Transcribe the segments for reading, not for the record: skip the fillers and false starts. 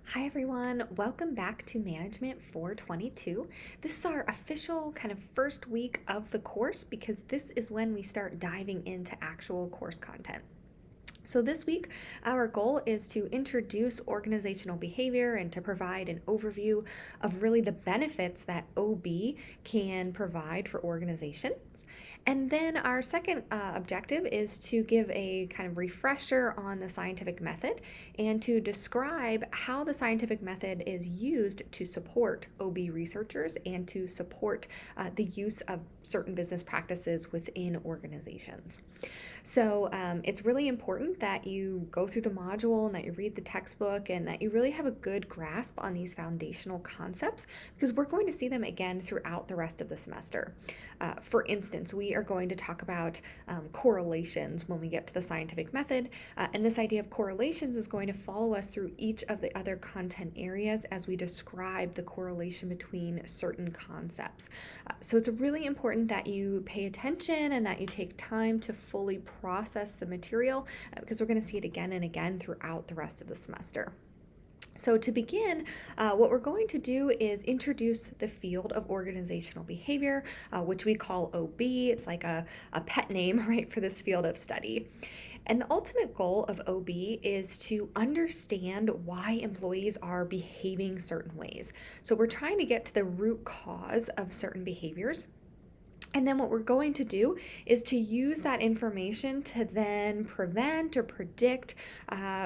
Hi everyone, welcome back to Management 422. This is our official kind of first week of the course because this is when we start diving into actual course content. So, this week, our goal is to introduce organizational behavior and to provide an overview of really the benefits that OB can provide for organizations. And then, our second objective is to give a kind of refresher on the scientific method and to describe how the scientific method is used to support OB researchers and to support the use of certain business practices within organizations. So it's really important that you go through the module and that you read the textbook and that you really have a good grasp on these foundational concepts because we're going to see them again throughout the rest of the semester. For instance, we are going to talk about correlations when we get to the scientific method, and this idea of correlations is going to follow us through each of the other content areas as we describe the correlation between certain concepts. So it's really important that you pay attention and that you take time to fully process the material because we're going to see it again and again throughout the rest of the semester. So, to begin, what we're going to do is introduce the field of organizational behavior, which we call OB. It's like a pet name, right, for this field of study. And the ultimate goal of OB is to understand why employees are behaving certain ways. So, we're trying to get to the root cause of certain behaviors. And then what we're going to do is to use that information to then prevent or predict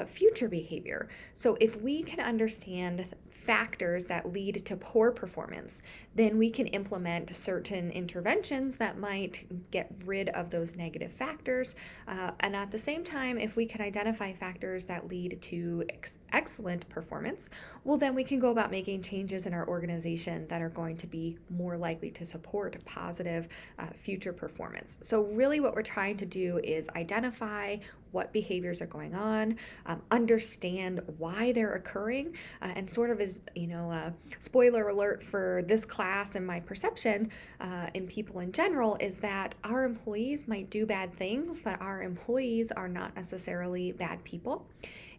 future behavior. So if we can understand factors that lead to poor performance, then we can implement certain interventions that might get rid of those negative factors. And at the same time, if we can identify factors that lead to excellent performance, well, then we can go about making changes in our organization that are going to be more likely to support positive future performance. So really what we're trying to do is identify what behaviors are going on, understand why they're occurring, and sort of as, spoiler alert for this class and my perception in people in general is that our employees might do bad things, but our employees are not necessarily bad people.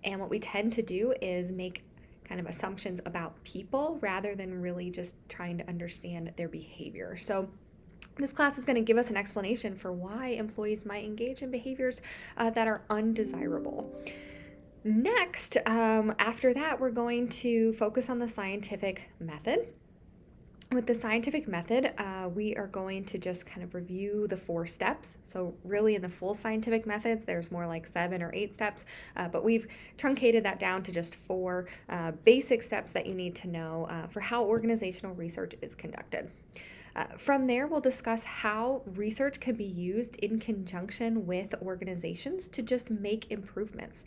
And what we tend to do is make kind of assumptions about people rather than really just trying to understand their behavior. So this class is going to give us an explanation for why employees might engage in behaviors that are undesirable. Next, after that, we're going to focus on the scientific method. With the scientific method, we are going to just kind of review the 4 steps. So really in the full scientific methods, there's more like 7 or 8 steps, but we've truncated that down to just 4 basic steps that you need to know for how organizational research is conducted. From there, we'll discuss how research can be used in conjunction with organizations to just make improvements.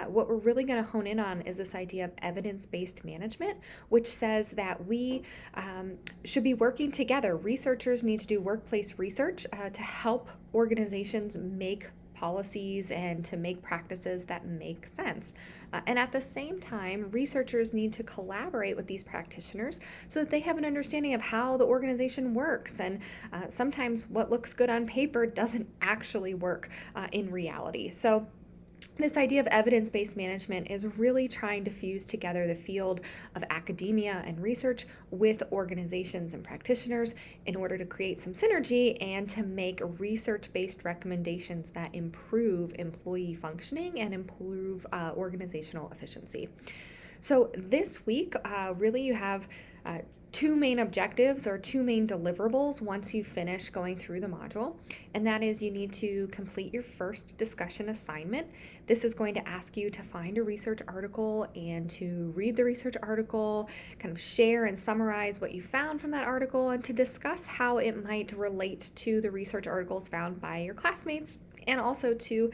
What we're really going to hone in on is this idea of evidence-based management, which says that we should be working together. Researchers need to do workplace research to help organizations make policies and to make practices that make sense. And at the same time, researchers need to collaborate with these practitioners so that they have an understanding of how the organization works. And sometimes what looks good on paper doesn't actually work in reality. So this idea of evidence-based management is really trying to fuse together the field of academia and research with organizations and practitioners in order to create some synergy and to make research-based recommendations that improve employee functioning and improve organizational efficiency. So this week, really you have 2 main objectives or 2 main deliverables once you finish going through the module, and that is you need to complete your first discussion assignment. This is going to ask you to find a research article and to read the research article, kind of share and summarize what you found from that article, and to discuss how it might relate to the research articles found by your classmates, and also to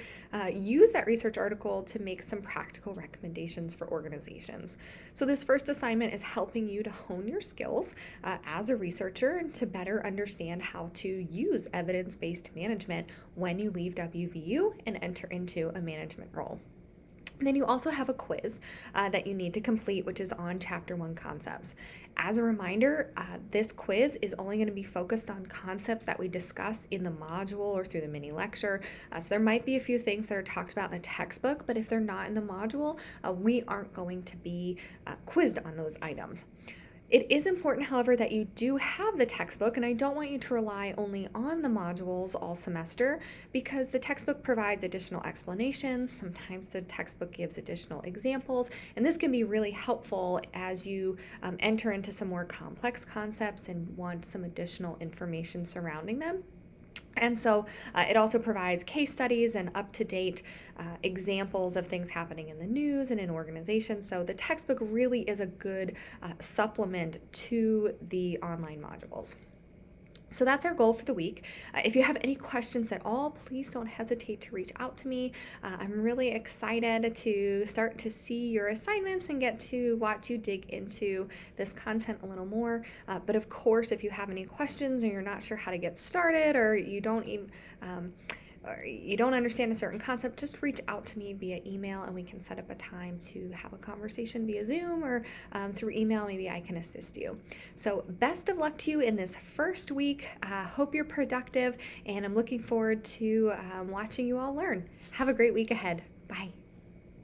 use that research article to make some practical recommendations for organizations. So this first assignment is helping you to hone your skills as a researcher and to better understand how to use evidence-based management when you leave WVU and enter into a management role. And then you also have a quiz that you need to complete, which is on Chapter 1 concepts. As a reminder, this quiz is only going to be focused on concepts that we discuss in the module or through the mini lecture. So there might be a few things that are talked about in the textbook, but if they're not in the module, we aren't going to be quizzed on those items. It is important, however, that you do have the textbook, and I don't want you to rely only on the modules all semester because the textbook provides additional explanations. Sometimes the textbook gives additional examples, and this can be really helpful as you enter into some more complex concepts and want some additional information surrounding them. And so it also provides case studies and up-to-date examples of things happening in the news and in organizations. So the textbook really is a good supplement to the online modules. So that's our goal for the week. If you have any questions at all, please don't hesitate to reach out to me. I'm really excited to start to see your assignments and get to watch you dig into this content a little more. But of course, if you have any questions or you're not sure how to get started or you don't even or you don't understand a certain concept, just reach out to me via email and we can set up a time to have a conversation via Zoom or through email. Maybe I can assist you. So best of luck to you in this first week. Hope you're productive, and I'm looking forward to watching you all learn. Have a great week ahead. Bye.